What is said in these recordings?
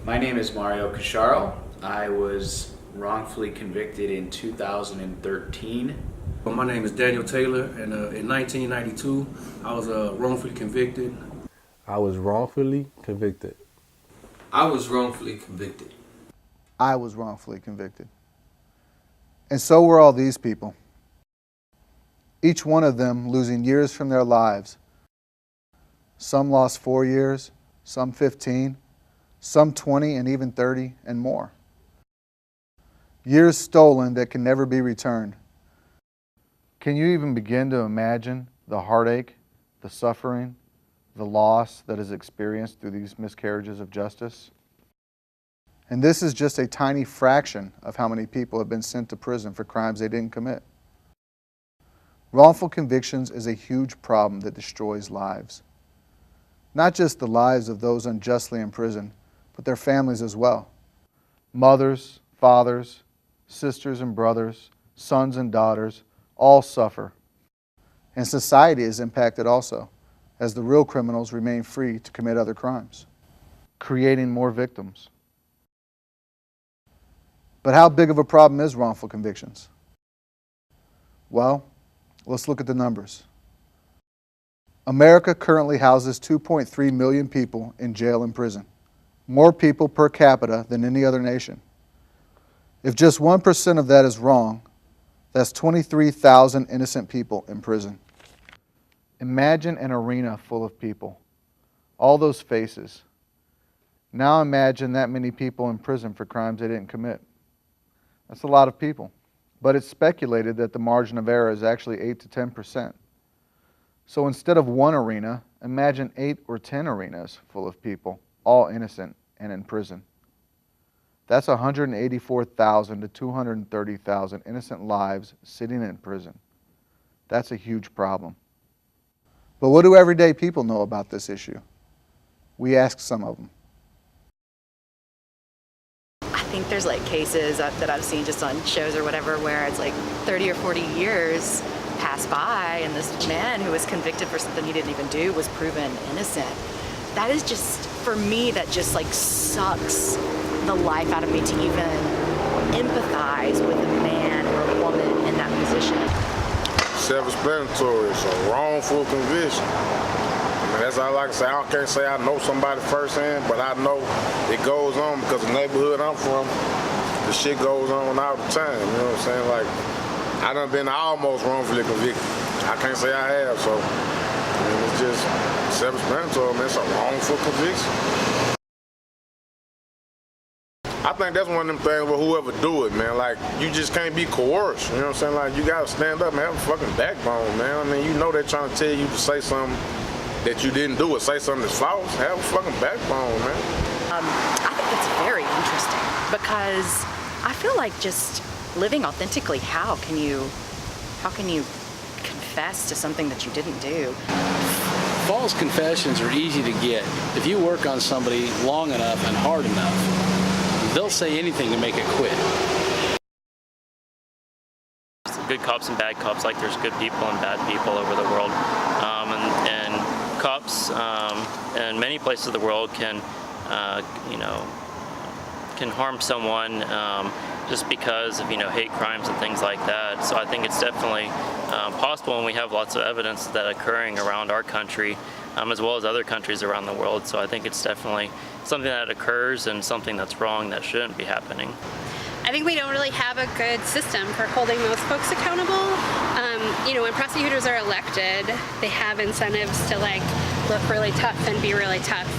My name is Mario Cacharo. I was wrongfully convicted in 2013. Well, my name is Daniel Taylor, and in 1992, I was wrongfully convicted. I was wrongfully convicted. I was wrongfully convicted. I was wrongfully convicted. And so were all these people. Each one of them losing years from their lives. Some lost 4 years, some 15, some 20 and even 30 and more. Years stolen that can never be returned. Can you even begin to imagine the heartache, the suffering, the loss that is experienced through these miscarriages of justice? And this is just a tiny fraction of how many people have been sent to prison for crimes they didn't commit. Wrongful convictions is a huge problem that destroys lives. Not just the lives of those unjustly imprisoned, but their families as well. Mothers, fathers, sisters and brothers, sons and daughters, all suffer. And society is impacted also, as the real criminals remain free to commit other crimes, creating more victims. But how big of a problem is wrongful convictions? Well, let's look at the numbers. America currently houses 2.3 million people in jail and prison, more people per capita than any other nation. If just 1% of that is wrong, that's 23,000 innocent people in prison. Imagine an arena full of people, all those faces. Now imagine that many people in prison for crimes they didn't commit. That's a lot of people. But it's speculated that the margin of error is actually 8 to 10%. So instead of one arena, imagine 8 or 10 arenas full of people, all innocent and in prison. That's 184,000 to 230,000 innocent lives sitting in prison. That's a huge problem. But what do everyday people know about this issue? We asked some of them. I think there's like cases that I've seen just on shows or whatever where it's like 30 or 40 years passed by and this man who was convicted for something he didn't even do was proven innocent. That is just, for me, that just like sucks the life out of me to even empathize with a man or a woman in that position. Self-explanatory, it's a wrongful conviction. I mean, that's all I can say. I can't say I know somebody firsthand, but I know it goes on because the neighborhood I'm from, the shit goes on all the time. You know what I'm saying? Like, I done been almost wrongfully convicted. I can't say I have, so I mean, it's just self-explanatory, man. It's a wrongful conviction. I think that's one of them things where whoever do it, man, like, you just can't be coerced, you know what I'm saying? Like, you gotta stand up and have a fucking backbone, man. I mean, you know they're trying to tell you to say something that you didn't do or say something that's false. Have a fucking backbone, man. I think it's very interesting because I feel like just living authentically, how can you confess to something that you didn't do? False confessions are easy to get. If you work on somebody long enough and hard enough, they'll say anything to make it quit. Good cops and bad cops, like there's good people and bad people over the world. And cops in many places of the world can harm someone just because of hate crimes and things like that. So I think it's definitely possible, and we have lots of evidence of that occurring around our country as well as other countries around the world. So I think it's definitely something that occurs and something that's wrong that shouldn't be happening. I think we don't really have a good system for holding those folks accountable. When prosecutors are elected, they have incentives to look really tough and be really tough.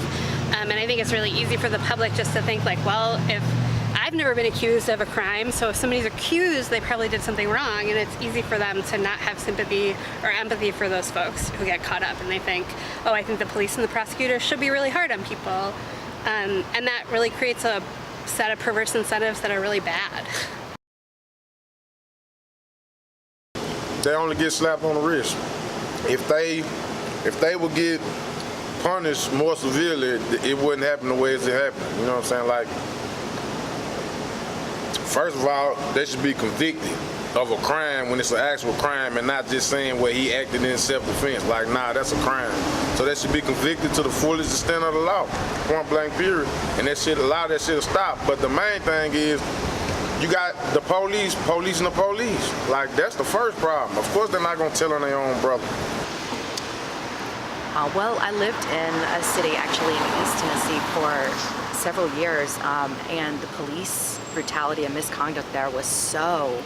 And I think it's really easy for the public just to think well, if I've never been accused of a crime, so if somebody's accused, they probably did something wrong, and it's easy for them to not have sympathy or empathy for those folks who get caught up, and they think, oh, I think the police and the prosecutors should be really hard on people. And that really creates a set of perverse incentives that are really bad. They only get slapped on the wrist. If they would get punished more severely, it wouldn't happen the way it happened. You know what I'm saying? Like, first of all, they should be convicted. of a crime when it's an actual crime and not just saying where he acted in self-defense. Like, nah, that's a crime. So that should be convicted to the fullest extent of the law, point blank period. And that shit, a lot of that shit will stop. But the main thing is, you got the police policing the police. Like, that's the first problem. Of course they're not gonna tell on their own brother. Well, I lived in a city actually in East Tennessee for several years, and the police brutality and misconduct there was so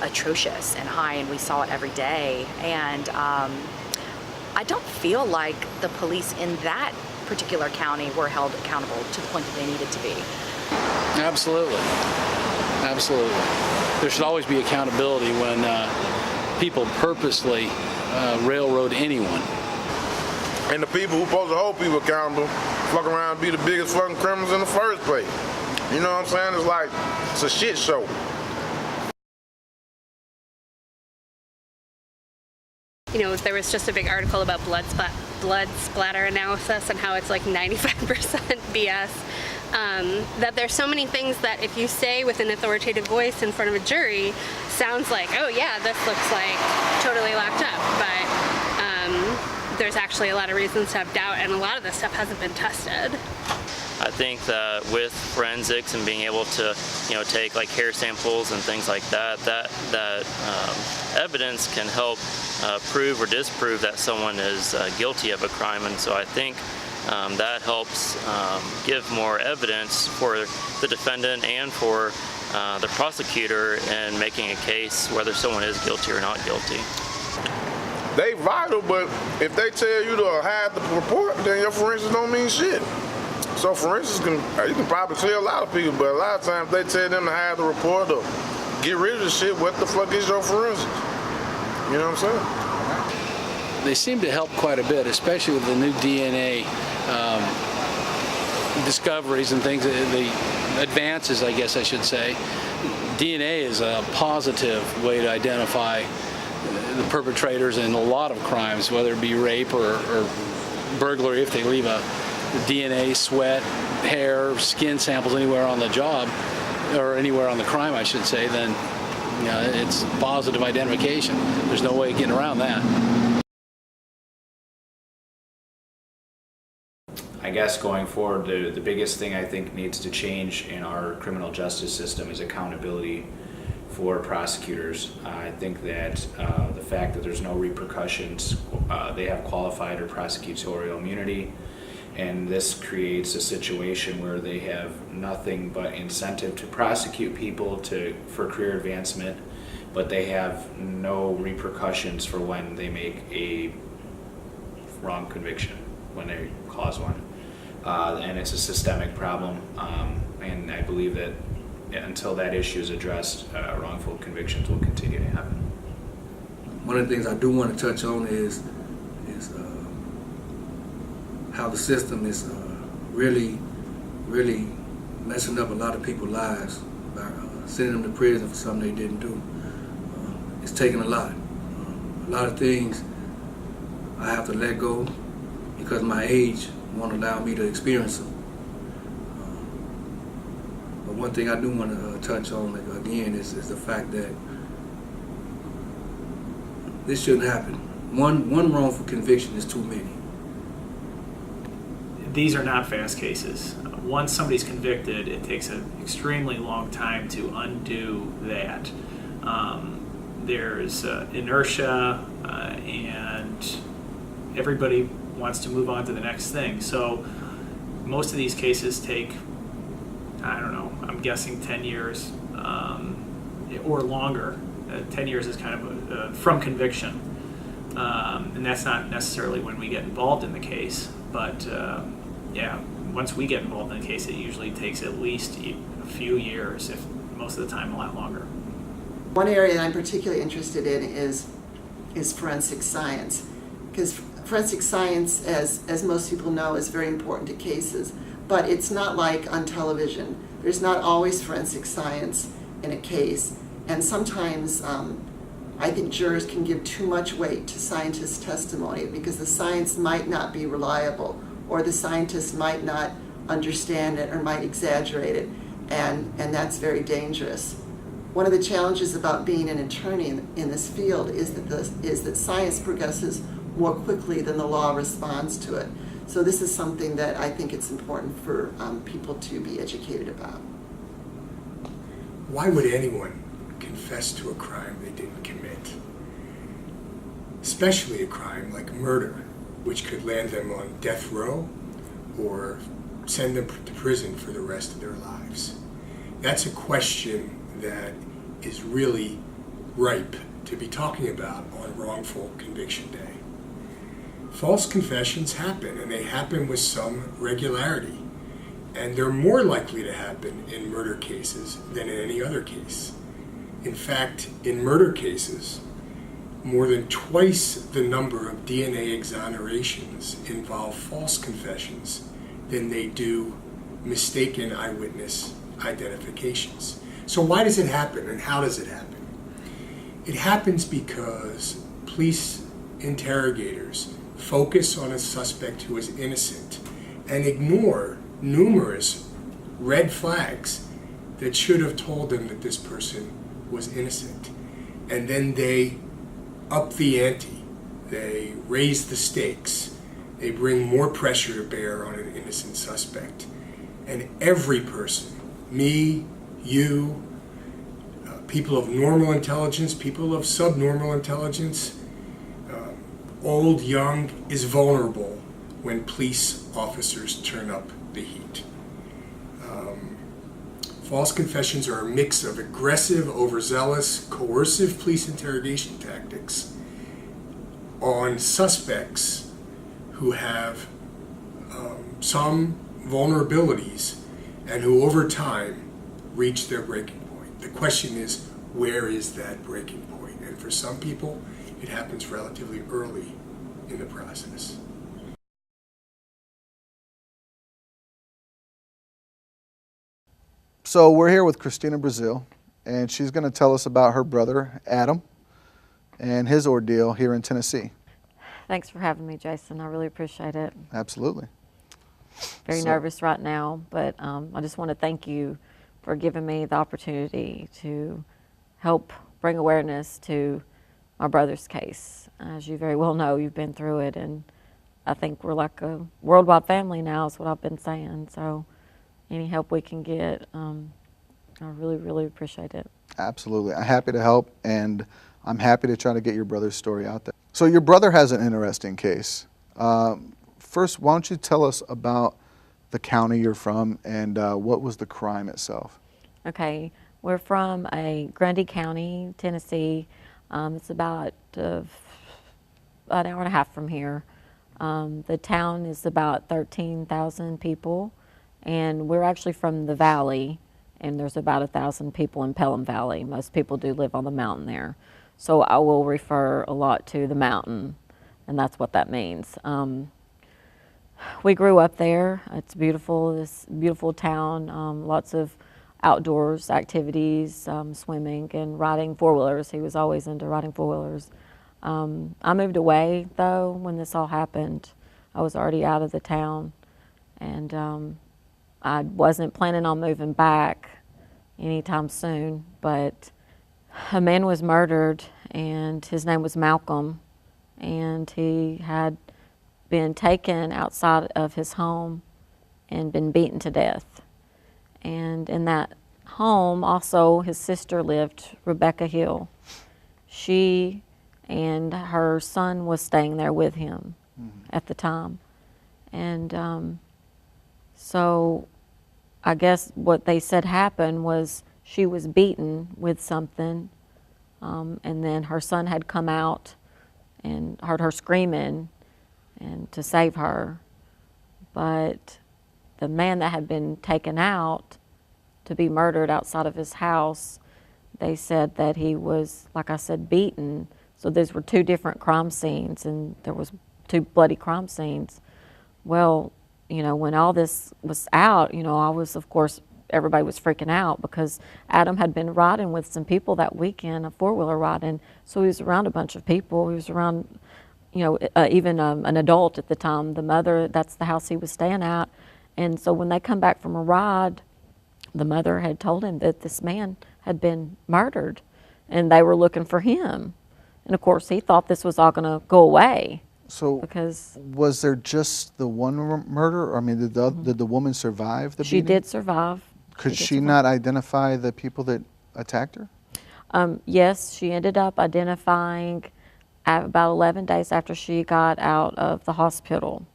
atrocious and high, and we saw it every day. And I don't feel like the police in that particular county were held accountable to the point that they needed to be. Absolutely. Absolutely. There should always be accountability when people purposely railroad anyone. And the people who supposed to hold people accountable fuck around and be the biggest fucking criminals in the first place. You know what I'm saying? It's like, it's a shit show. You know, there was just a big article about blood splatter analysis and how it's like 95% BS. That there's so many things that if you say with an authoritative voice in front of a jury, sounds like, oh yeah, this looks like totally locked up. But there's actually a lot of reasons to have doubt, and a lot of this stuff hasn't been tested. I think that with forensics and being able to, take like hair samples and things like that, evidence can help prove or disprove that someone is guilty of a crime. And so I think that helps give more evidence for the defendant and for the prosecutor in making a case whether someone is guilty or not guilty. They vital, but if they tell you to hide the report, then your forensics don't mean shit. So forensics you can probably tell a lot of people, but a lot of times they tell them to hide the report or get rid of the shit. What the fuck is your forensics? You know what I'm saying? They seem to help quite a bit, especially with the new DNA discoveries and things, the advances, I guess I should say. DNA is a positive way to identify the perpetrators in a lot of crimes, whether it be rape or burglary. If they leave a DNA, sweat, hair, skin samples anywhere on the job, or anywhere on the crime, I should say, then it's positive identification. There's no way of getting around that. I guess going forward, the biggest thing I think needs to change in our criminal justice system is accountability for prosecutors. I think that the fact that there's no repercussions, they have qualified or prosecutorial immunity, and this creates a situation where they have nothing but incentive to prosecute people for career advancement, but they have no repercussions for when they make a wrong conviction, when they cause one. And it's a systemic problem, and I believe that until that issue is addressed, wrongful convictions will continue to happen. One of the things I do want to touch on is how the system is really messing up a lot of people's lives by sending them to prison for something they didn't do. It's taking a lot. A lot of things I have to let go because my age won't allow me to experience them. But one thing I do want to touch on again is the fact that this shouldn't happen. One wrongful conviction is too many. These are not fast cases. Once somebody's convicted, it takes an extremely long time to undo that. There's inertia, and everybody wants to move on to the next thing. So most of these cases take, I don't know, I'm guessing 10 years or longer. 10 years is kind of from conviction. And that's not necessarily when we get involved in the case, but yeah, once we get involved in the case, it usually takes at least a few years, if most of the time a lot longer. One area that I'm particularly interested in is forensic science, because forensic science, as most people know, is very important to cases, but it's not like on television. There's not always forensic science in a case, and sometimes I think jurors can give too much weight to scientists' testimony because the science might not be reliable, or the scientist might not understand it or might exaggerate it, and that's very dangerous. one of the challenges about being an attorney in this field is that science progresses more quickly than the law responds to it. So this is something that I think it's important for people to be educated about. Why would anyone confess to a crime they didn't commit? Especially a crime like murder, which could land them on death row or send them to prison for the rest of their lives. That's a question that is really ripe to be talking about on Wrongful Conviction Day. False confessions happen, and they happen with some regularity. And they're more likely to happen in murder cases than in any other case. In fact, in murder cases, more than twice the number of DNA exonerations involve false confessions than they do mistaken eyewitness identifications. So why does it happen, and how does it happen? It happens because police interrogators focus on a suspect who is innocent and ignore numerous red flags that should have told them that this person was innocent. And then they up the ante, they raise the stakes, they bring more pressure to bear on an innocent suspect. And every person, me, you, people of normal intelligence, people of subnormal intelligence, old, young, is vulnerable when police officers turn up the heat. False confessions are a mix of aggressive, overzealous, coercive police interrogation tactics on suspects who have some vulnerabilities and who over time reach their breaking point. The question is, where is that breaking point? And for some people, it happens relatively early in the process. So we're here with Christina Brazil, and she's going to tell us about her brother, Adam, and his ordeal here in Tennessee. Thanks for having me, Jason. I really appreciate it. Absolutely. Very nervous right now, but I just want to thank you for giving me the opportunity to help bring awareness to my brother's case. As you very well know, you've been through it, and I think we're like a worldwide family now, is what I've been saying. So any help we can get, I really, really appreciate it. Absolutely. I'm happy to help, and I'm happy to try to get your brother's story out there. So your brother has an interesting case. First, why don't you tell us about the county you're from and what was the crime itself? Okay, we're from Grundy County, Tennessee. It's about an hour and a half from here. The town is about 13,000 people, and we're actually from the valley, and there's about 1,000 people in Pelham Valley. Most people do live on the mountain there. So I will refer a lot to the mountain, and that's what that means. We grew up there. It's beautiful, this beautiful town, lots of outdoors activities, swimming and riding four-wheelers. He was always into riding four-wheelers. I moved away, though, when this all happened. I was already out of the town, and I wasn't planning on moving back anytime soon, but a man was murdered, and his name was Malcolm, and he had been taken outside of his home and been beaten to death. And in that home also his sister lived, Rebecca Hill. She and her son was staying there with him at the time. And so I guess what they said happened was she was beaten with something, and then her son had come out and heard her screaming and to save her. But the man that had been taken out to be murdered outside of his house, they said that he was, like I said, beaten. So these were two different crime scenes, and there was two bloody crime scenes. Well, you know, when all this was out, you know, I was, of course, everybody was freaking out because Adam had been riding with some people that weekend, a four-wheeler riding. So he was around a bunch of people. He was around, you know, even an adult at the time. The mother, that's the house he was staying at. And so when they come back from a ride, the mother had told him that this man had been murdered, and they were looking for him. And of course, he thought this was all going to go away. So because was there just the one murder? Or, I mean, did the woman survive the she beating? did survive. Could she not identify the people that attacked her? Yes, she ended up identifying about 11 days after she got out of the hospital.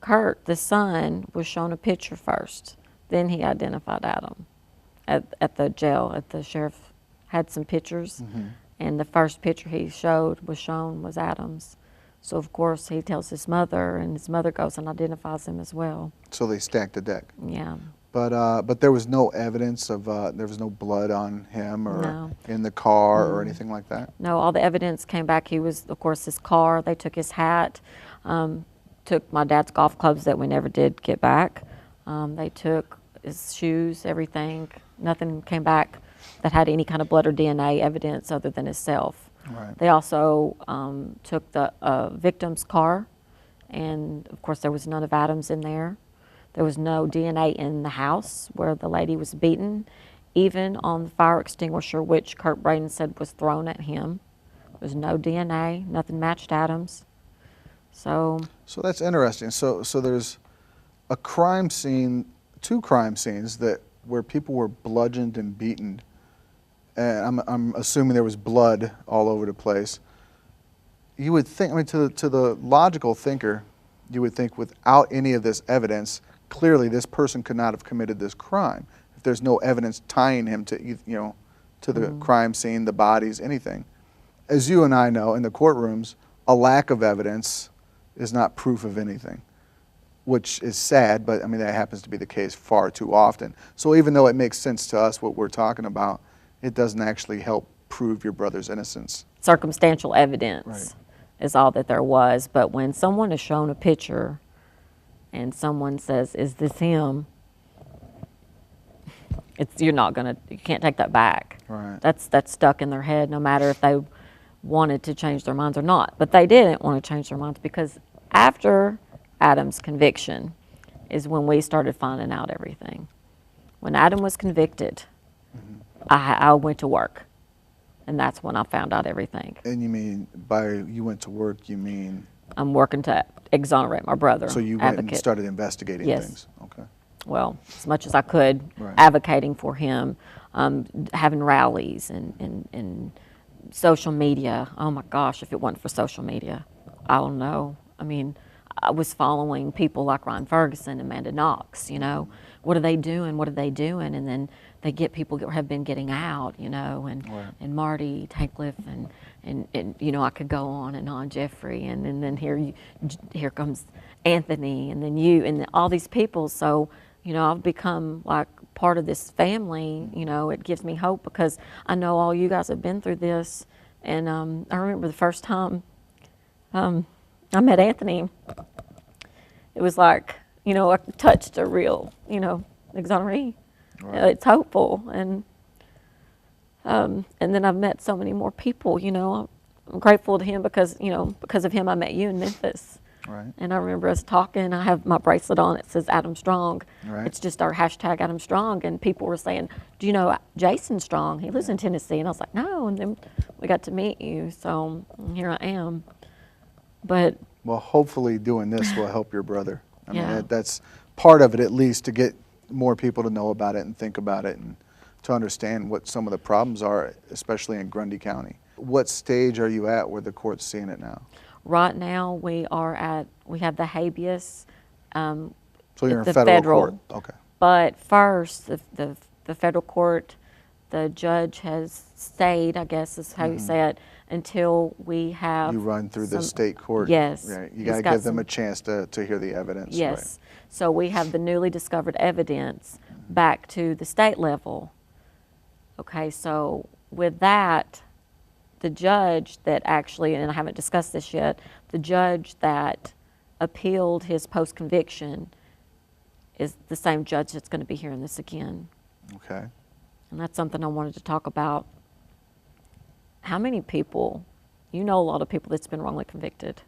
Kurt, the son, was shown a picture first. Then he identified Adam at the jail. The sheriff had some pictures, and the first picture he was shown was Adam's. So of course he tells his mother, and his mother goes and identifies him as well. So they stacked the deck. Yeah. But there was no evidence of there was no blood on him or No. in the car or anything like that. No, all the evidence came back. He was, of course, his car. They took his hat, took my dad's golf clubs that we never did get back. They took his shoes, everything. Nothing came back that had any kind of blood or DNA evidence other than himself. Right. They also took the victim's car, and of course there was none of Adam's in there. There was no DNA in the house where the lady was beaten, even on the fire extinguisher, which Kurt Braden said was thrown at him. There was no DNA, nothing matched Adam's. So that's interesting. So there's a crime scene, two crime scenes where people were bludgeoned and beaten. And I'm assuming there was blood all over the place. You would think, I mean, to the logical thinker, you would think without any of this evidence, clearly this person could not have committed this crime. If there's no evidence tying him to, to the crime scene, the bodies, anything. As you and I know, in the courtrooms, a lack of evidence is not proof of anything, which is sad, but I mean, that happens to be the case far too often. So even though it makes sense to us what we're talking about, it doesn't actually help prove your brother's innocence. circumstantial evidence Right. is all that there was. But when someone is shown a picture and someone says, "Is this him?" You can't take that back. Right. That's stuck in their head, no matter if they wanted to change their minds or not. But they didn't want to change their minds, because after Adam's conviction is when we started finding out everything. When Adam was convicted, I went to work, and that's when I found out everything. And you mean by you went to work, you mean? I'm working to exonerate my brother. So you went and started investigating Yes. things? Okay. Well, as much as I could, Right. advocating for him, having rallies and social media. Oh my gosh, if it wasn't for social media, I don't know. I mean, I was following people like Ryan Ferguson, Amanda Knox, what are they doing? What are they doing? And then they get people that have been getting out, and Marty Tankliff and I could go on, Jeffrey, and then here comes Anthony, and then you, and all these people. So, I've become like part of this family. It gives me hope, because I know all you guys have been through this. And I remember the first time I met Anthony, it was like, I touched a real, exoneree. Right. It's hopeful. And then I've met so many more people, I'm grateful to him because of him I met you in Memphis. Right. And I remember us talking. I have my bracelet on. It says Adam Strong. Right. It's just our hashtag Adam Strong. And people were saying, "Do you know Jason Strong? He lives in Tennessee." And I was like, "No." And then we got to meet you. So here I am. But Well, hopefully doing this will help your brother. I Yeah. mean, that's part of it, at least, to get more people to know about it and think about it and to understand what some of the problems are, especially in Grundy County. What stage are you at where the court's seeing it now? right now we have the habeas. So you're at in the federal court? Okay. But first, the federal court, the judge has stayed, I guess is how you say it, until we have. You run through the some- state court. Yes. Right. You He's got to got give them some- a chance to hear the evidence. Yes. So we have the newly discovered evidence back to the state level. Okay, so with that, the judge that actually, and I haven't discussed this yet, the judge that appealed his post-conviction is the same judge that's going to be hearing this again. Okay. And that's something I wanted to talk about. How many people, a lot of people that's been wrongly convicted.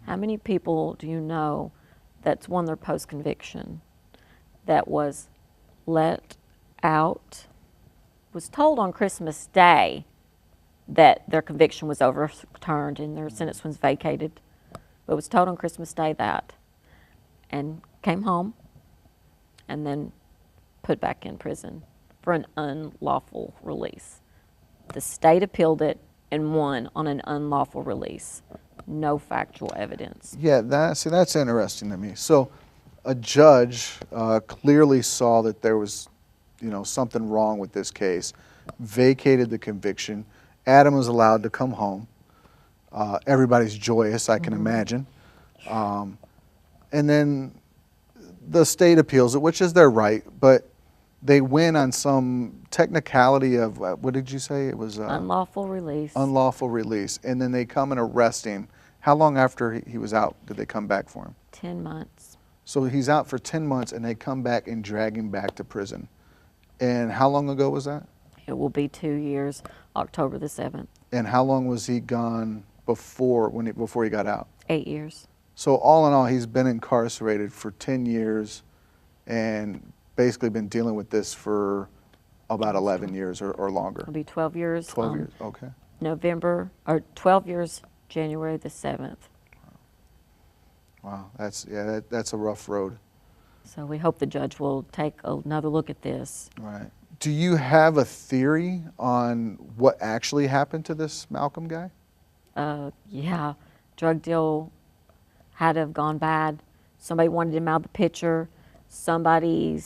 How many people do you know that's won their post-conviction that was let out was told on Christmas Day that their conviction was overturned and their sentence was vacated, but was told on Christmas Day that, and came home and then put back in prison for an unlawful release. The state appealed it and won on an unlawful release. No factual evidence. Yeah, that's interesting to me. So a judge clearly saw that there was, something wrong with this case, vacated the conviction. Adam was allowed to come home. Everybody's joyous, I can imagine. And then the state appeals it, which is their right, but they win on some technicality of, what did you say? It was unlawful release. Unlawful release. And then they come and arrest him. How long after he was out did they come back for him? 10 months. So he's out for 10 months and they come back and drag him back to prison. And how long ago was that? It will be 2 years, October the 7th. And how long was he gone before he got out? 8 years. So all in all, he's been incarcerated for 10 years and basically been dealing with this for about 11 years or longer. It'll be 12 years. 12 years, okay. 12 years, January the 7th. Wow, that's a rough road. So we hope the judge will take another look at this. Right. Do you have a theory on what actually happened to this Malcolm guy? Yeah, drug deal had to have gone bad. Somebody wanted him out of the picture. Somebody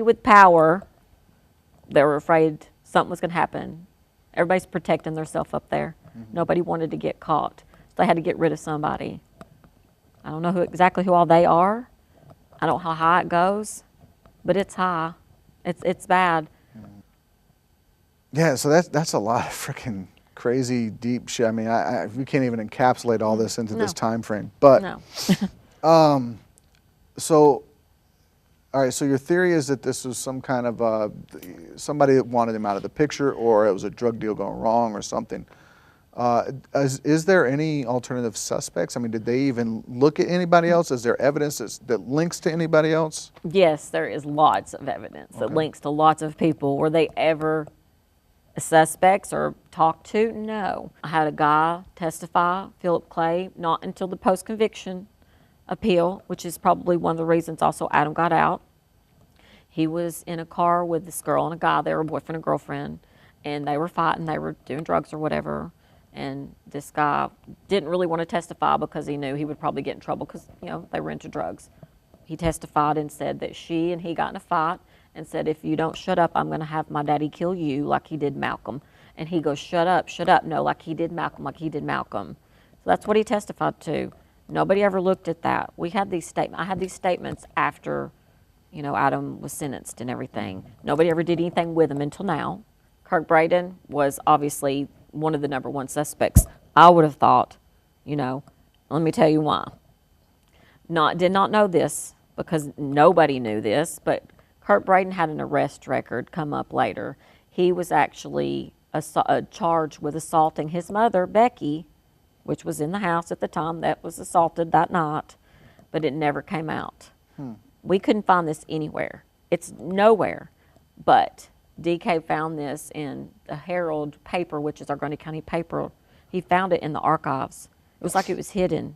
with power, they were afraid something was going to happen. Everybody's protecting themselves up there. Nobody wanted to get caught. So they had to get rid of somebody. I don't know exactly who all they are. I don't know how high it goes, but it's high. It's bad. Yeah, so that's a lot of freaking crazy, deep shit. I mean, we can't even encapsulate all this into this time frame. But no. So, all right. So your theory is that this was some kind of somebody that wanted him out of the picture, or it was a drug deal going wrong, or something. Is there any alternative suspects? I mean, did they even look at anybody else? Is there evidence that links to anybody else? Yes, there is lots of evidence that links to lots of people. Were they ever suspects or talked to? No. I had a guy testify, Philip Clay, not until the post-conviction appeal, which is probably one of the reasons also Adam got out. He was in a car with this girl and a guy. They were boyfriend and girlfriend, and they were fighting. They were doing drugs or whatever. And this guy didn't really want to testify because he knew he would probably get in trouble because, they were into drugs. He testified and said that she and he got in a fight and said, if you don't shut up, I'm going to have my daddy kill you like he did Malcolm. And he goes, shut up. No, like he did Malcolm. So that's what he testified to. Nobody ever looked at that. I had these statements after, Adam was sentenced and everything. Nobody ever did anything with him until now. Kirk Braden was obviously one of the number one suspects. I would have thought, let me tell you why. Did not know this because nobody knew this, but Kirk Braden had an arrest record come up later. He was actually charged with assaulting his mother, Becky, which was in the house at the time that was assaulted that night, but it never came out. We couldn't find this anywhere. It's nowhere, but DK found this in the Herald paper, which is our Grundy County paper. He found it in the archives. It was like it was hidden.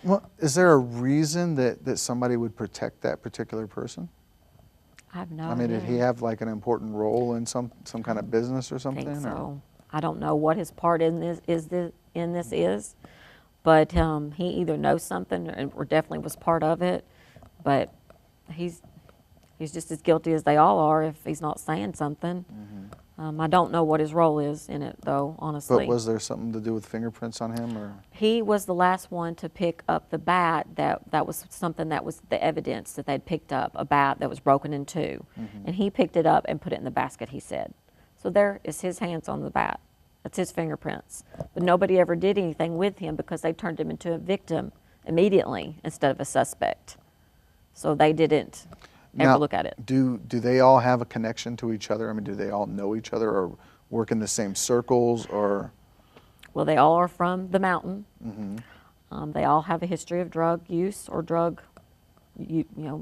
Well, is there a reason that somebody would protect that particular person? I have no idea. idea. Did he have like an important role in some kind of business or something? I think so. I don't know what his part in this is, but he either knows something or definitely was part of it. But he's just as guilty as they all are if he's not saying something. I don't know what his role is in it, though, honestly. But was there something to do with fingerprints on him, or? He was the last one to pick up the bat. That was something that was the evidence that they'd picked up, a bat that was broken in two. And he picked it up and put it in the basket, he said. So there is his hands on the bat. That's his fingerprints. But nobody ever did anything with him because they turned him into a victim immediately instead of a suspect. So they didn't ever look at it. Do they all have a connection to each other? I mean, do they all know each other or work in the same circles, or? Well, they all are from the mountain. They all have a history of drug use or drug,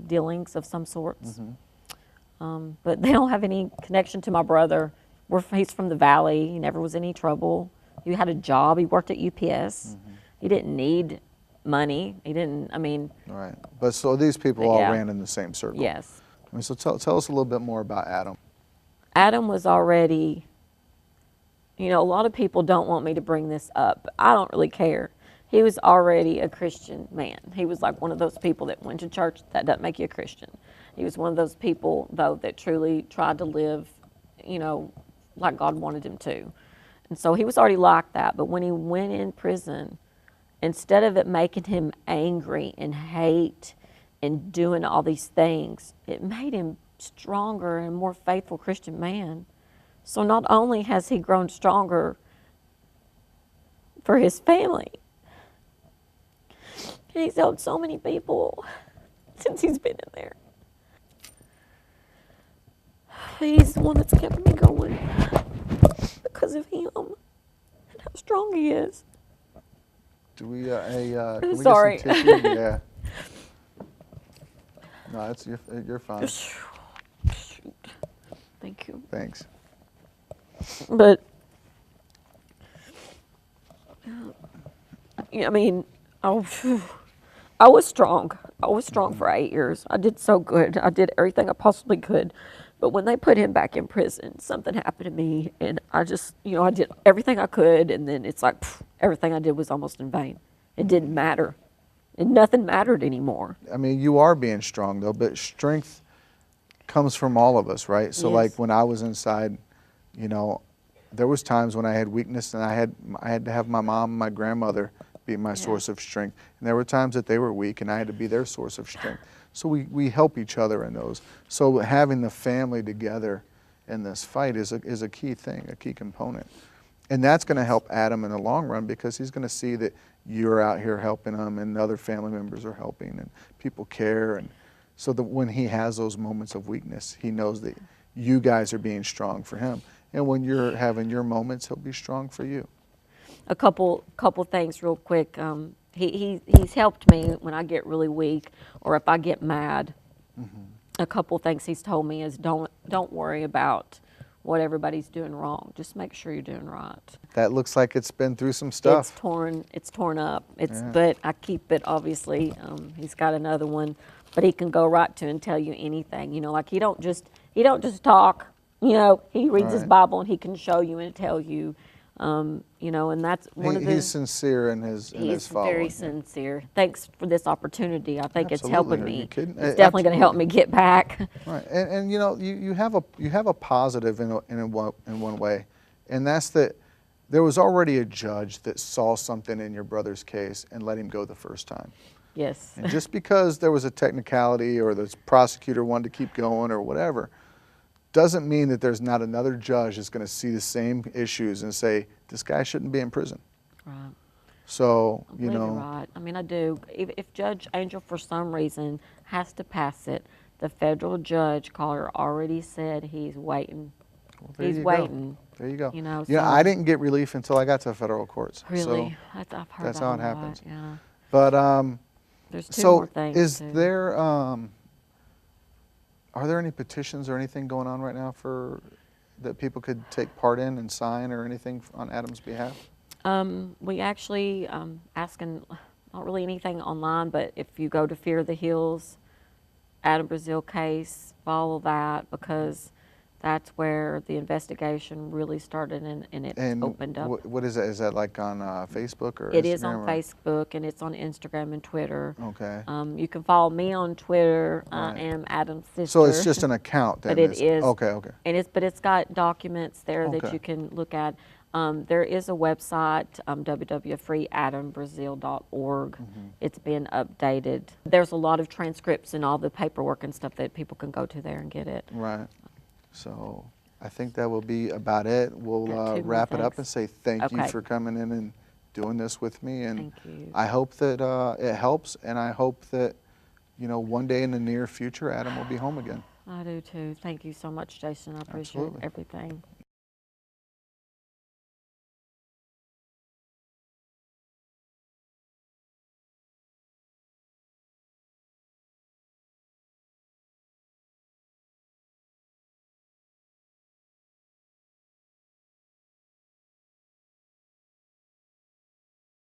dealings of some sorts. But they don't have any connection to my brother. He's from the Valley. He never was in any trouble. He had a job. He worked at UPS. He didn't need money. He didn't, I mean. Right. But so these people all Yeah. ran in the same circle. Yes. I mean, so tell us a little bit more about Adam. Adam was already, you know, a lot of people don't want me to bring this up. I don't really care. He was already a Christian man. He was like one of those people that went to church. That doesn't make you a Christian. He was one of those people, though, that truly tried to live, you know, like God wanted him to. And so he was already like that. But when he went in prison, instead of it making him angry and hate and doing all these things, it made him stronger and more faithful Christian man. So not only has he grown stronger for his family, he's helped so many people since he's been in there. He's the one that's kept me going because of him and how strong he is. Do we, can we Sorry. get some tissue? Yeah. No, you're fine. Thank you. Thanks. But, I mean, I was strong. I was strong for 8 years. I did so good. I did everything I possibly could. But when they put him back in prison, something happened to me, and I just, you know, I did everything I could, and then it's like everything I did was almost in vain. It didn't matter. And nothing mattered anymore. I mean, you are being strong, though, but strength comes from all of us, right? So, Yes. like, when I was inside, you know, there was times when I had weakness, and I had to have my mom and my grandmother be my source of strength. And there were times that they were weak, and I had to be their source of strength. So we help each other in those. So having the family together in this fight is a key thing, a key component. And that's going to help Adam in the long run, because he's going to see that you're out here helping him and other family members are helping and people care. And so that when he has those moments of weakness, he knows that you guys are being strong for him. And when you're having your moments, he'll be strong for you. A couple things real quick. He's helped me when I get really weak or if I get mad. A couple things he's told me is don't worry about what everybody's doing wrong. Just make sure you're doing right. That looks like it's been through some stuff. It's torn up. Yeah. But I keep it, obviously. He's got another one, but he can go right to and tell you anything. You know, like he don't just talk. You know, he reads his Right. Bible and he can show you and tell you. You know, and that's one of the. He's sincere in his following. Very sincere. Thanks for this opportunity. I think it's Absolutely. helping Are me. you kidding? It's definitely going to help me get back. Right, and you know, you have a positive in one way, and that's that there was already a judge that saw something in your brother's case and let him go the first time. Yes. And just because there was a technicality or the prosecutor wanted to keep going or whatever, doesn't mean that there's not another judge that's going to see the same issues and say this guy shouldn't be in prison. Right. So I believe you're right. I mean, I do. If Judge Angel, for some reason, has to pass it, the federal judge caller already said he's waiting. There He's you waiting. Go. There you go. You know, yeah, so- I didn't get relief until I got to federal courts. Really? So I've heard that's that how a it lot, happens. yeah. But There's two so more things, is too. there are there any petitions or anything going on right now for that people could take part in and sign or anything on Adam's behalf? We actually asking, not really anything online, but if you go to Fear the Hills, Adam Brazil case, follow that, because that's where the investigation really started and it opened up. What is that? Is that like on Facebook or It Instagram? is on Facebook and it's on Instagram and Twitter. Okay. You can follow me on Twitter. I Right. am Adam's sister. So it's just an account then? But it is. Okay, okay. And but it's got documents there that Okay. you can look at. There is a website, www.freeadambrazil.org. Mm-hmm. It's been updated. There's a lot of transcripts and all the paperwork and stuff that people can go to there and get it. Right. So I think that will be about it. We'll Got two more wrap it up and things. say thank you Okay. for coming in and doing this with me. And Thank you. I hope that it helps, and I hope that, you know, one day in the near future, Adam will be home again. I do too. Thank you so much, Jason. I appreciate Absolutely. everything.